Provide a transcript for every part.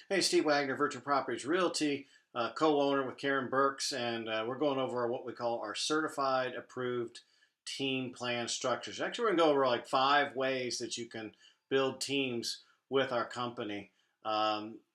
Hey, Steve Wagner, Virtual Properties Realty, co-owner with Karen Burks, and we're going over what we call our certified approved team plan structures. Actually, we're going to go over like 5 ways that you can build teams with our company.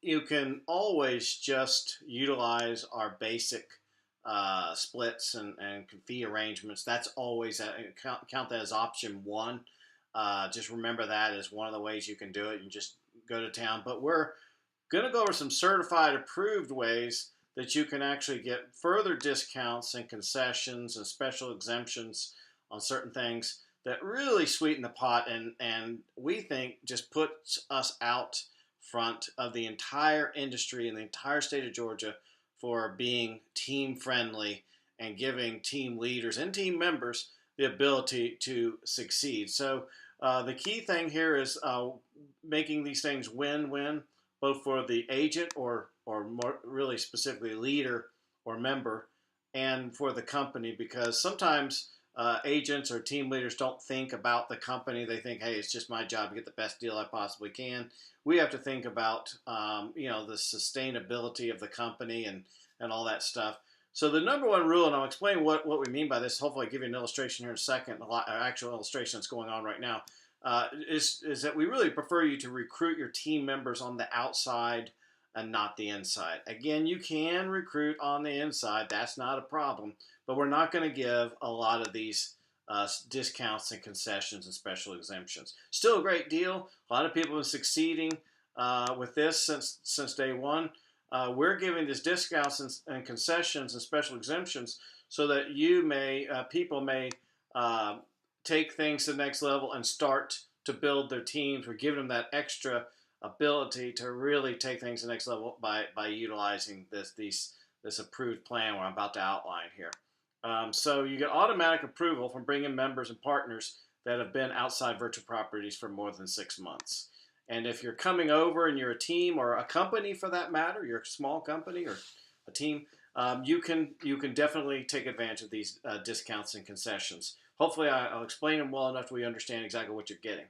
You can always just utilize our basic splits and fee arrangements. That's always count that as option one. Just remember that as one of the ways you can do it and just go to town. But we're going to go over some certified approved ways that you can actually get further discounts and concessions and special exemptions on certain things that really sweeten the pot and we think just puts us out front of the entire industry in the entire state of Georgia for being team friendly and giving team leaders and team members the ability to succeed. So the key thing here is making these things win-win, both for the agent or more really specifically leader or member, and for the company, because sometimes agents or team leaders don't think about the company. They think, hey, it's just my job to get the best deal I possibly can. We have to think about the sustainability of the company and all that stuff. So the number one rule, and I'll explain what we mean by this. Hopefully, I'll give you an illustration here in a second, an actual illustration that's going on right now. Is that we really prefer you to recruit your team members on the outside and not the inside. Again, you can recruit on the inside. That's not a problem. But we're not going to give a lot of these discounts and concessions and special exemptions. Still a great deal. A lot of people have been succeeding with this since day one. We're giving these discounts and concessions and special exemptions so that people may take things to the next level and start to build their teams. We're giving them that extra ability to really take things to the next level by utilizing this approved plan I'm about to outline here. So you get automatic approval from bringing members and partners that have been outside Virtual Properties for more than 6 months. And if you're coming over and you're a team or a company for that matter, you're a small company or a team, you can definitely take advantage of these discounts and concessions. Hopefully I'll explain them well enough that we understand exactly what you're getting.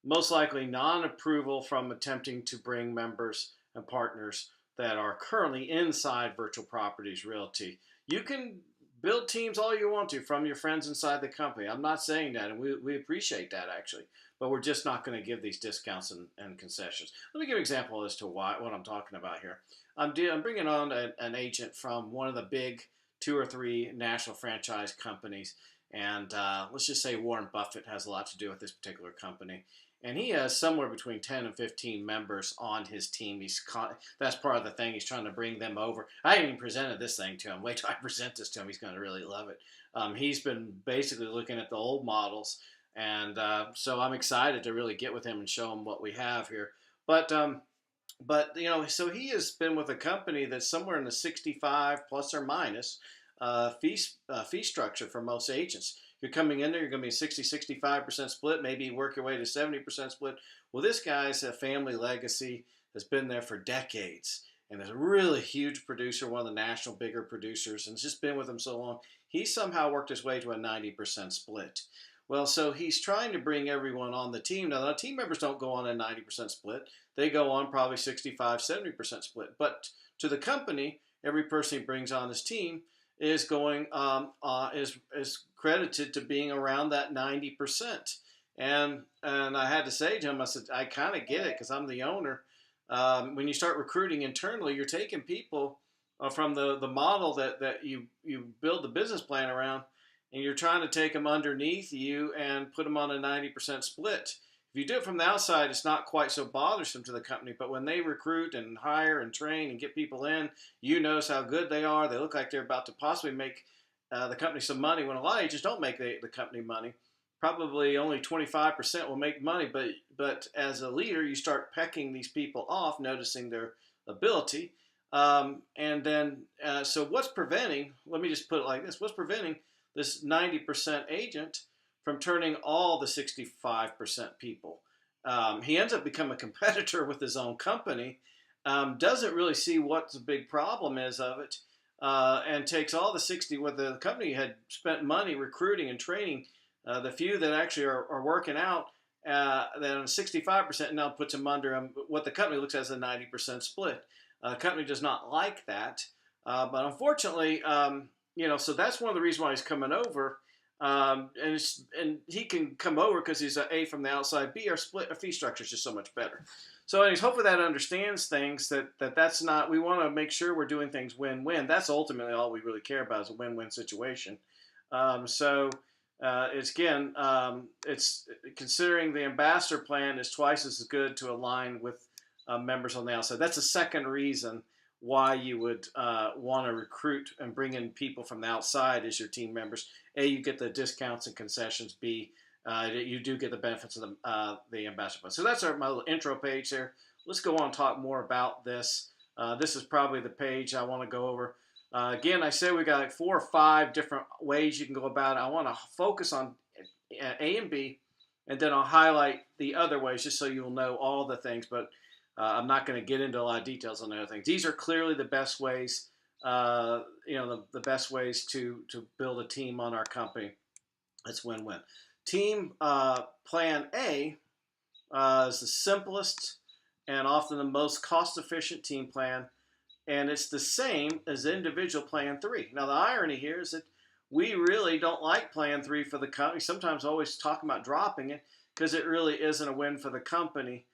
Most likely non-approval from attempting to bring members and partners that are currently inside Virtual Properties Realty. You can build teams all you want to from your friends inside the company. I'm not saying that, and we appreciate that actually, but we're just not going to give these discounts and concessions. Let me give an example as to what I'm talking about here. I'm bringing on an agent from one of the big 2 or 3 national franchise companies, and let's just say Warren Buffett has a lot to do with this particular company. And he has somewhere between 10 and 15 members on his team. That's part of the thing. He's trying to bring them over. I haven't even presented this thing to him. Wait till I present this to him. He's going to really love it. He's been basically looking at the old models. And so I'm excited to really get with him and show him what we have here. But so he has been with a company that's somewhere in the 65 plus or minus fee structure for most agents. You're coming in there, you're going to be 65% split, maybe work your way to 70% split. Well, this guy's a family legacy, has been there for decades, and is a really huge producer, one of the national bigger producers, and has just been with them so long. He somehow worked his way to a 90% split. Well, so he's trying to bring everyone on the team. Now, the team members don't go on a 90% split. They go on probably 65, 70% split. But to the company, every person he brings on his team is going is credited to being around that 90%. And I had to say to him, I said, I kind of get it because I'm the owner. When you start recruiting internally, you're taking people from the model that you build the business plan around, and you're trying to take them underneath you and put them on a 90% split. If you do it from the outside, it's not quite so bothersome to the company. But when they recruit and hire and train and get people in, you notice how good they are. They look like they're about to possibly make the company some money. When a lot of agents don't make the company money, probably only 25% will make money. But as a leader, you start pecking these people off, noticing their ability. And then, so what's preventing, let me just put it like this, what's preventing this 90% agent from turning all the 65% people? He ends up becoming a competitor with his own company, doesn't really see what the big problem is of it, and takes all the 60, what the company had spent money recruiting and training, the few that actually are working out, then 65% now puts them under what the company looks at as a 90% split. The company does not like that, but unfortunately, so that's one of the reasons why he's coming over. And he can come over because he's A from the outside. B, our fee structure is just so much better. So anyways, hopefully that understands things, that's not, we want to make sure we're doing things win-win. That's ultimately all we really care about, is a win-win situation. It's considering the ambassador plan is twice as good to align with members on the outside. That's the second reason why you would want to recruit and bring in people from the outside as your team members. A, you get the discounts and concessions. B, you do get the benefits of the ambassador plan. So that's my little intro page there. Let's go on and talk more about this. This is probably the page I want to go over. Again, I said we got like 4 or 5 different ways you can go about it. I want to focus on A and B, and then I'll highlight the other ways just so you'll know all the things, but I'm not going to get into a lot of details on the other things. These are clearly the best ways, the best ways to build a team on our company. That's win-win. Team Plan A is the simplest and often the most cost-efficient team plan, and it's the same as individual Plan 3. Now, the irony here is that we really don't like Plan 3 for the company. Sometimes always talking about dropping it because it really isn't a win for the company.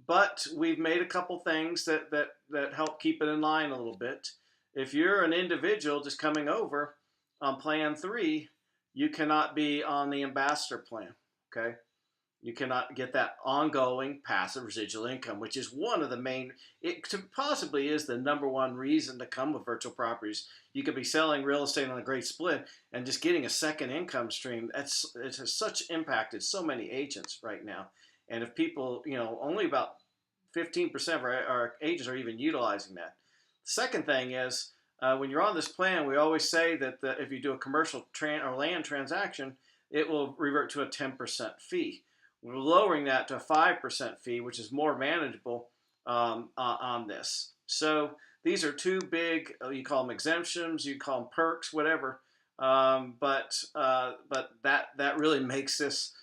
But we've made a couple things that help keep it in line a little bit. If you're an individual just coming over on Plan 3, you cannot be on the ambassador plan, okay? You cannot get that ongoing passive residual income, which is one of the main, it possibly is the number one reason to come with virtual properties. You could be selling real estate on a great split and just getting a second income stream. It has such impacted so many agents right now. And if people, only about 15% of our agents are even utilizing that. The second thing is, when you're on this plan, we always say that if you do a commercial or land transaction, it will revert to a 10% fee. We're lowering that to a 5% fee, which is more manageable on this. So these are 2 big, you call them exemptions, you call them perks, whatever. But that really makes this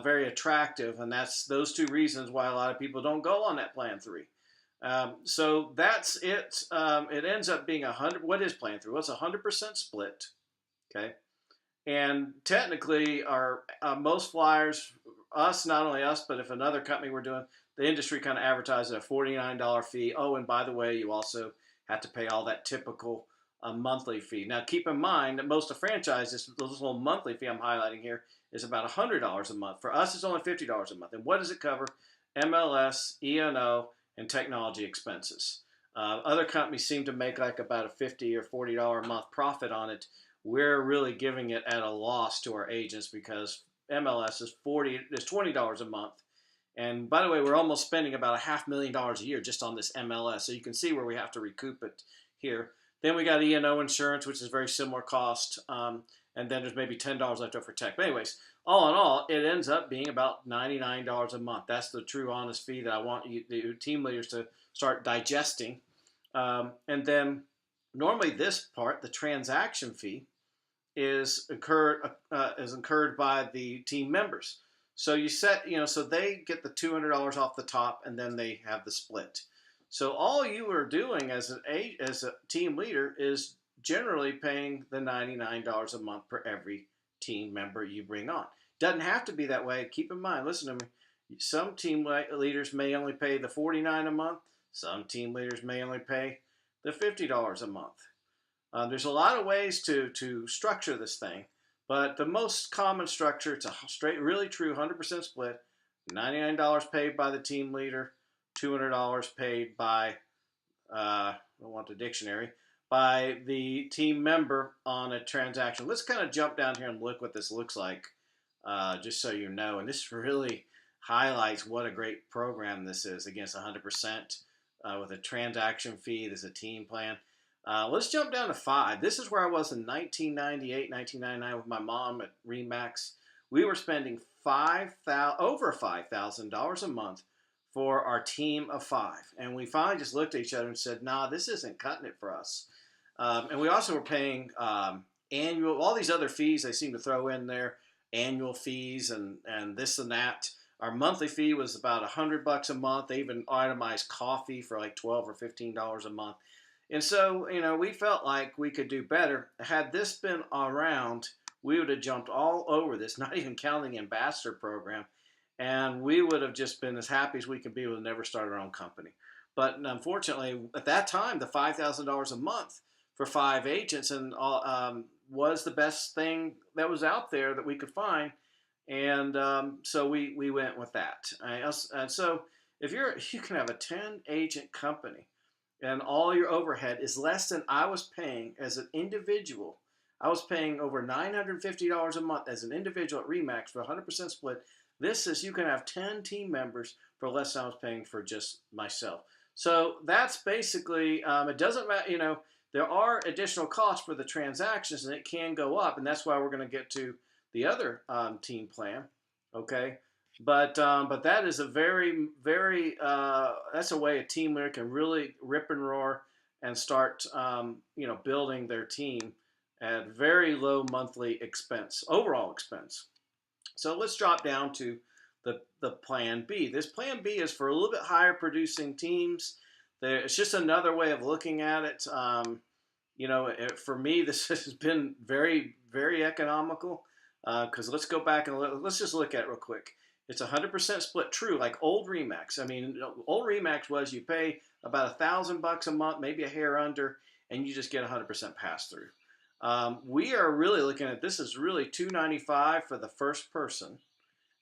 very attractive, and that's those 2 reasons why a lot of people don't go on that Plan 3. So that's it. It ends up being 100. What is Plan 3? Well, it's 100% split. Okay, and technically, our most flyers, not only us, but if another company were doing, the industry kind of advertises a $49 fee. Oh, and by the way, you also have to pay all that typical monthly fee. Now, keep in mind that most of franchises, this little monthly fee I'm highlighting here, is about $100 a month. For us, it's only $50 a month. And what does it cover? MLS, E&O, and technology expenses. Other companies seem to make like about a $50 or $40 a month profit on it. We're really giving it at a loss to our agents because MLS is $20 a month. And by the way, we're almost spending about $500,000 a year just on this MLS. So you can see where we have to recoup it here. Then we got E&O insurance, which is very similar cost. And then there's maybe $10 left over for tech. But anyways, all in all, it ends up being about $99 a month. That's the true honest fee that I want the team leaders to start digesting. And then normally this part, the transaction fee, is incurred by the team members. So you set, so they get the $200 off the top, and then they have the split. So all you are doing as a team leader is generally paying the $99 a month per every team member you bring on. Doesn't have to be that way. Keep in mind, listen to me. Some team leaders may only pay the $49 a month. Some team leaders may only pay the $50 a month. There's a lot of ways to structure this thing, but the most common structure, it's a straight, really true 100% split. $99 paid by the team leader, $200 paid by, I don't want the dictionary, by the team member on a transaction. Let's kind of jump down here and look what this looks like, just so you know. And this really highlights what a great program this is against 100% with a transaction fee. There's a team plan. Let's jump down to 5. This is where I was in 1998, 1999 with my mom at RE/MAX. We were spending over $5,000 a month for our team of 5. And we finally just looked at each other and said, nah, this isn't cutting it for us. And we also were paying annual, all these other fees they seem to throw in there, annual fees and this and that. Our monthly fee was about $100 a month. They even itemized coffee for like $12 or $15 a month. And so, we felt like we could do better. Had this been around, we would have jumped all over this, not even counting the ambassador program. And we would have just been as happy as we could be with never started our own company. But unfortunately, at that time, the $5,000 a month for 5 agents and was the best thing that was out there that we could find. And so we went with that. And so if you can have a 10 agent company and all your overhead is less than I was paying as an individual. I was paying over $950 a month as an individual at RE/MAX for 100% split. This is, you can have 10 team members for less than I was paying for just myself. So that's basically, it doesn't matter, there are additional costs for the transactions and it can go up. And that's why we're going to get to the other team plan. Okay. But that is a very, very, that's a way a team leader can really rip and roar and start, building their team at very low monthly expense, overall expense. So let's drop down to the plan B. This plan B is for a little bit higher producing teams. It's just another way of looking at it. For me, this has been very, very economical because let's go back and let's just look at it real quick. It's 100% split, true, like old RE/MAX. I mean, old RE/MAX was you pay about $1,000 a month, maybe a hair under, and you just get 100% pass through. We are really looking at this is really $295 for the first person,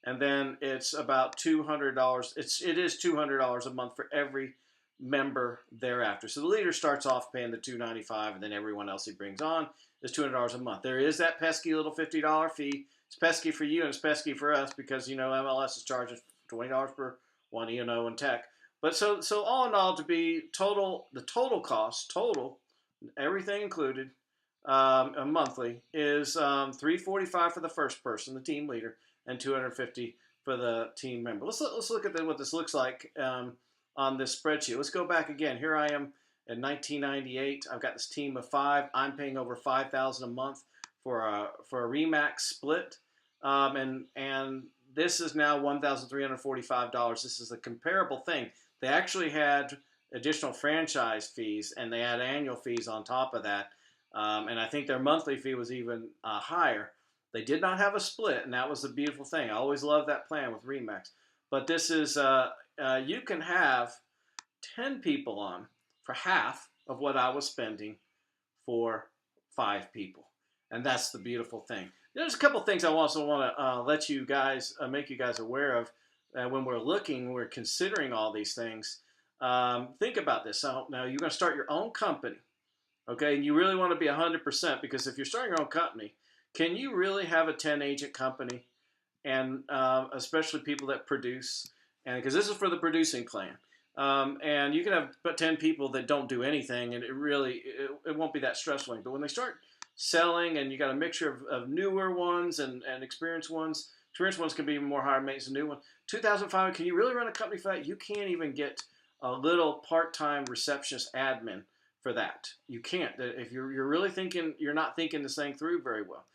and then it's about $200. It is $200 a month for every member thereafter. So the leader starts off paying the $295, and then everyone else he brings on is $200 a month. There is that pesky little $50 fee. It's pesky for you and it's pesky for us because MLS is charging $20 per one E&O and tech. But so all in all, to be the total cost, everything included, a monthly is $345 for the first person, the team leader, and $250 for the team member. Let's look at what this looks like on this spreadsheet. Let's go back again. Here I am in 1998. I've got this team of 5. I'm paying over $5,000 a month for a RE/MAX split, and this is now $1,345. This is a comparable thing. They actually had additional franchise fees, and they had annual fees on top of that. And I think their monthly fee was even higher. They did not have a split, and that was the beautiful thing. I always loved that plan with RE/MAX. But this is, you can have 10 people on for half of what I was spending for 5 people. And that's the beautiful thing. There's a couple things I also want to let you guys, make you guys aware of when we're considering all these things. Think about this. So now you're going to start your own company. Okay, and you really want to be 100% because if you're starting your own company, can you really have a 10-agent company, and especially people that produce? And because this is for the producing plan, and you can have 10 people that don't do anything, and it won't be that stressful. But when they start selling, and you got a mixture of newer ones and experienced ones. Experienced ones can be more higher maintenance than new ones. 2005, can you really run a company for that? You can't even get a little part-time receptionist admin for that. You can't. If you're really thinking, you're not thinking this thing through very well.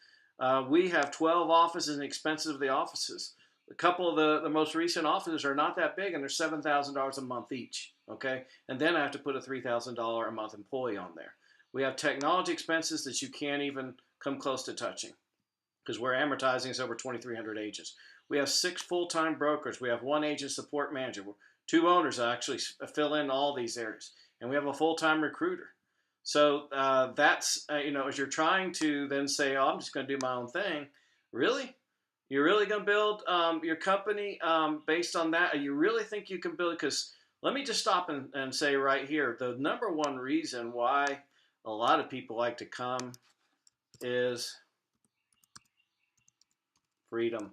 We have 12 offices and expenses of the offices. A couple of the most recent offices are not that big, and they're $7,000 a month each. Okay, and then I have to put a $3,000 a month employee on there. We have technology expenses that you can't even come close to touching because we're amortizing this over 2,300 agents. We have 6 full-time brokers. We have 1 agent support manager. 2 owners actually fill in all these areas. And we have a full-time recruiter. So that's, as you're trying to then say, oh, I'm just going to do my own thing. Really? You're really going to build your company based on that? You really think you can build it? Because let me just stop and say right here, the number one reason why a lot of people like to come is freedom.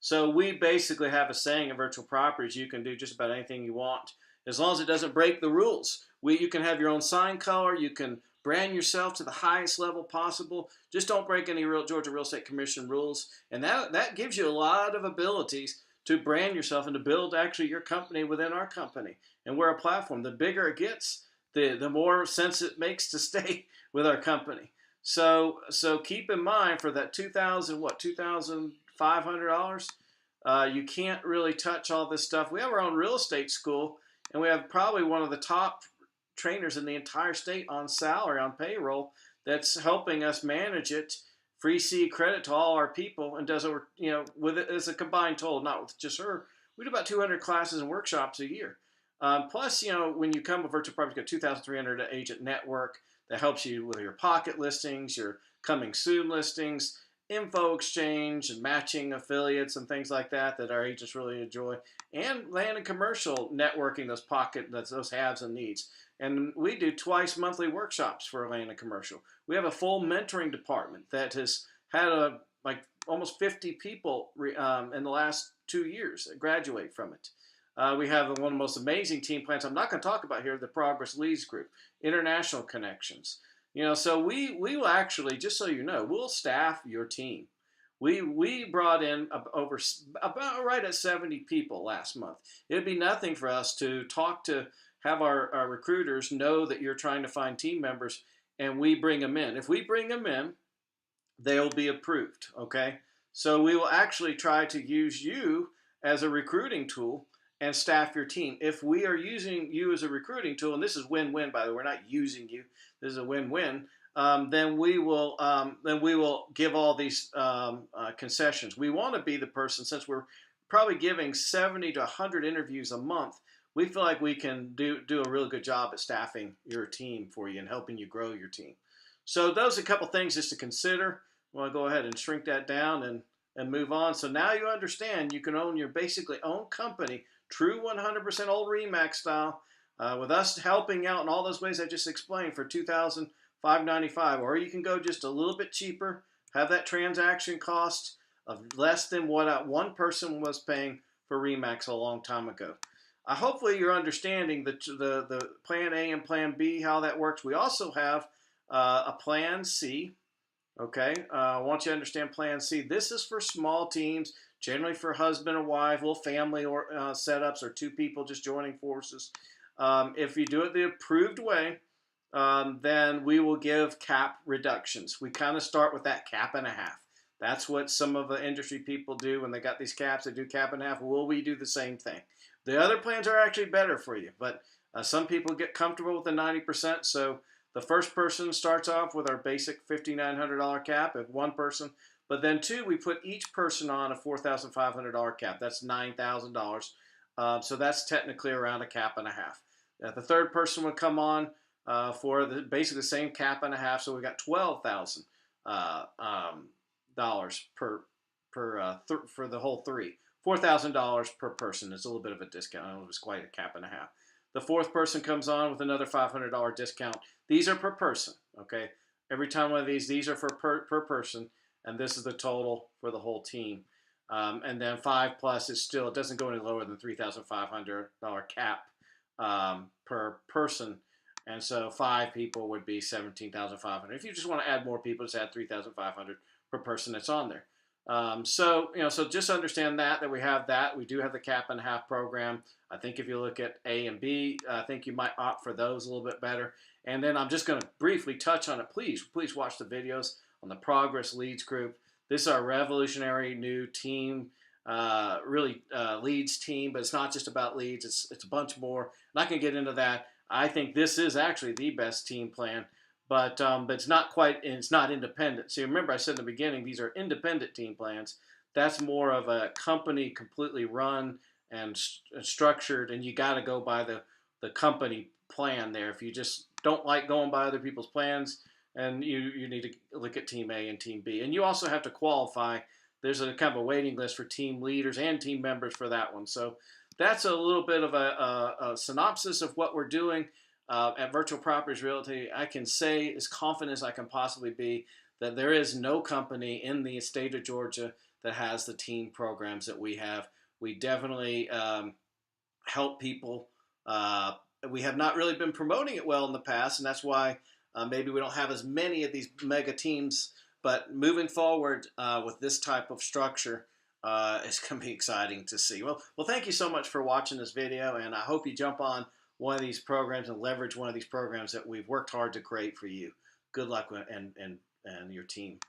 So we basically have a saying in Virtual Properties, you can do just about anything you want as long as it doesn't break the rules. You can have your own sign color. You can brand yourself to the highest level possible. Just don't break any Georgia Real Estate Commission rules. And that gives you a lot of abilities to brand yourself and to build actually your company within our company. And we're a platform. The bigger it gets, the more sense it makes to stay with our company. So keep in mind for that 2,000 what $2,500, you can't really touch all this stuff. We have our own real estate school, and we have probably one of the top trainers in the entire state on salary on payroll that's helping us manage it. Free C credit to all our people, and does over with it as a combined total, not with just her. We do about 200 classes and workshops a year. Plus, when you come with Virtual Properties, you got 2,300 agent network that helps you with your pocket listings, your coming soon listings, info exchange, and matching affiliates and things like that that our agents really enjoy, and land and commercial networking, those haves and needs. And we do twice monthly workshops for land and commercial. We have a full mentoring department that has had like almost 50 people in the last 2 years graduate from it. We have one of the most amazing team plans I'm not going to talk about here, the Progress Leads Group, international connections. So we will actually, just so you know, we'll staff your team. We brought in over about right at 70 people last month. It'd be nothing for us to have our recruiters know that you're trying to find team members, and we bring them in. If we bring them in, they'll be approved, okay? So we will actually try to use you as a recruiting tool and staff your team. If we are using you as a recruiting tool, and this is win-win, by the way, we're not using you, this is a win-win, then we will give all these concessions. We want to be the person, since we're probably giving 70 to 100 interviews a month, we feel like we can do a really good job at staffing your team for you and helping you grow your team. So those are a couple things just to consider. I want to go ahead and shrink that down and move on. So now you understand you can own your basically own company, true 100% old RE/MAX style, with us helping out in all those ways I just explained for $2,595. Or you can go just a little bit cheaper, have that transaction cost of less than what one person was paying for RE/MAX a long time ago. Hopefully you're understanding the Plan A and Plan B, how that works. We also have a Plan C. Okay, I want you to understand Plan C. This is for small teams, generally for husband and wife, little family or setups, or two people just joining forces. If you do it the approved way, then we will give cap reductions. We kind of start with that cap and a half. That's what some of the industry people do when they got these caps. They do cap and a half. Well, we do the same thing. The other plans are actually better for you, but some people get comfortable with the 90%. So the first person starts off with our basic $5,900 cap if one person, but then two, we put each person on a $4,500 cap. That's $9,000. So that's technically around a cap and a half. The third person would come on for basically the same cap and a half. So we got $12,000 dollars for the whole three. $4,000 per person. It's a little bit of a discount. It was quite a cap and a half. The fourth person comes on with another $500 discount. These are per person, okay? Every time one of these are for per person, and this is the total for the whole team. And then 5+ is still, it doesn't go any lower than $3,500 cap per person. And so 5 people would be $17,500. If you just want to add more people, just add $3,500 per person that's on there. So just understand that we have that. We do have the cap and a half program. I think if you look at A and B, I think you might opt for those a little bit better. And then I'm just going to briefly touch on it. Please watch the videos on the Progress Leads Group. This is our revolutionary new team, leads team, but it's not just about leads. It's a bunch more. And I can get into that. I think this is actually the best team plan. But it's not quite, and it's not independent. So remember I said in the beginning, these are independent team plans. That's more of a company completely run and structured, and you got to go by the company plan there. If you just don't like going by other people's plans, and you need to look at Team A and Team B. And you also have to qualify. There's a kind of a waiting list for team leaders and team members for that one. So that's a little bit of a synopsis of what we're doing. At Virtual Properties Realty, I can say as confident as I can possibly be that there is no company in the state of Georgia that has the team programs that we have. We definitely help people. We have not really been promoting it well in the past, and that's why maybe we don't have as many of these mega teams. But moving forward with this type of structure, it's going to be exciting to see. Well, thank you so much for watching this video, and I hope you jump on one of these programs and leverage one of these programs that we've worked hard to create for you. Good luck and and your team.